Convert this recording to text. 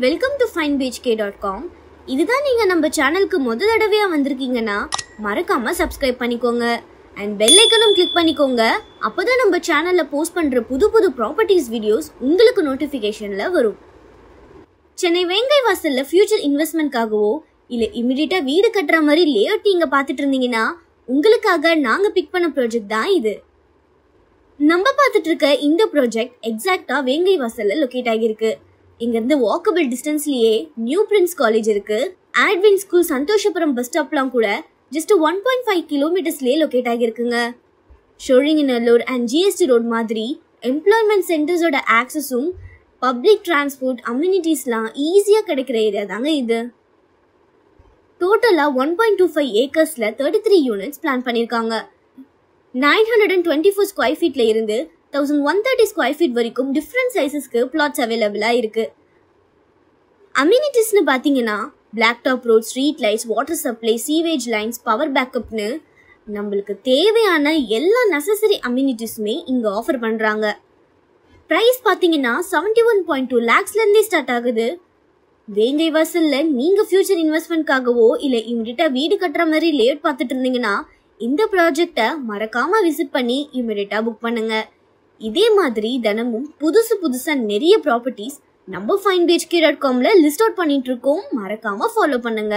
Welcome to finebhk.com. இதுதான் நீங்க நம்ம சேனலுக்கு முதல் தடவையா வந்திருக்கீங்கன்னா மறக்காம சப்ஸ்கிரைப் பண்ணிக்கோங்க அண்ட் பெல் ஐக்கனும் கிளிக் பண்ணிக்கோங்க. அப்பதான் நம்ம சேனல்ல போஸ்ட் பண்ற புது ப்ராப்பர்ட்டிஸ் வீடியோஸ் உங்களுக்கு நோட்டிபிகேஷன்ல வரும். சென்னை வேங்கை வாசல்ல ஃபியூச்சர் இன்வெஸ்ட்மெண்ட்காகவோ இல்ல இமிடியேட்டா வீடு கட்டுற மாதிரி லேஅவுட் நீங்க பாத்துட்டு இருந்தீங்கன்னா உங்களுக்காக நாங்க பிக் பண்ண ப்ராஜெக்ட் தான் இது. நம்ம பார்த்துட்டு இருக்க இந்த ப்ராஜெக்ட் எக்ஸாக்டா வேங்கை வாசல்ல லொகேட் ஆகிருக்கு. இங்க இருந்து வாக்கபிள் டிஸ்டன்ஸ்லயே நியூ பிரின்ஸ் காலேஜ் இருக்கு. ஆட்வின் ஸ்கூல் சந்தோஷபுரம் பஸ் ஸ்டாப்லாம் கூட ஜஸ்ட் 1.5 கிலோமீட்டர்ஸ்லயே லொகேட் ஆகிருக்குங்க. ஷோரிங்கநல்லூர் அண்ட் ஜிஎஸ்டி ரோட் மாதிரி எம்ப்ளாய்மெண்ட் சென்டர்ஸோட ஆக்சஸும் பப்ளிக் டிரான்ஸ்போர்ட் அம்யூனிட்டிஸ்லாம் ஈஸியா கிடைக்கிற ஏரியா தாங்க இது. டோட்டலா 1.25 ஏக்கர்ஸ்ல 33 யூனிட்ஸ் பிளான் பண்ணிருக்காங்க. 924 ஸ்கொயர் ஃபீட்ல இருந்து 1130 ஸ்கொயர் ஃபீட் வரைக்கும் டிஃப்ரெண்ட் சைஸஸ்க்கு பிளாட்ஸ் அவைலபிளா இருக்கு. அம்யூனிட்டிஸ்னு பாத்தீங்கன்னா black top road, street lights, water supply, sewage lines, power பேக்கப்னு நம்மளுக்கு தேவையான எல்லா நெசசரி அம்யூனிட்டிஸுமே இங்க ஆஃபர் பண்றாங்க. பிரைஸ் பாத்தீங்கன்னா 71.2 lakhsல இருந்தே ஸ்டார்ட் ஆகுது. வேங்கை வாசல்ல நீங்க ஃபியூச்சர் இன்வெஸ்ட்மெண்ட்காகவோ இல்ல இமிடியேட்டா வீடு கட்டுற மாதிரி லேஅவுட் பார்த்துட்டு இருந்தீங்கன்னா இந்த ப்ராஜெக்டை மறக்காம விசிட் பண்ணி இமிடியேட்டா புக் பண்ணுங்க. இதே மாதிரி தினமும் புதுசா நிறைய ப்ராப்பர்ட்டிஸ் நம்ம finebhk.comல லிஸ்ட் அவுட் பண்ணிட்டு இருக்கோம். மறக்காம ஃபாலோ பண்ணுங்க.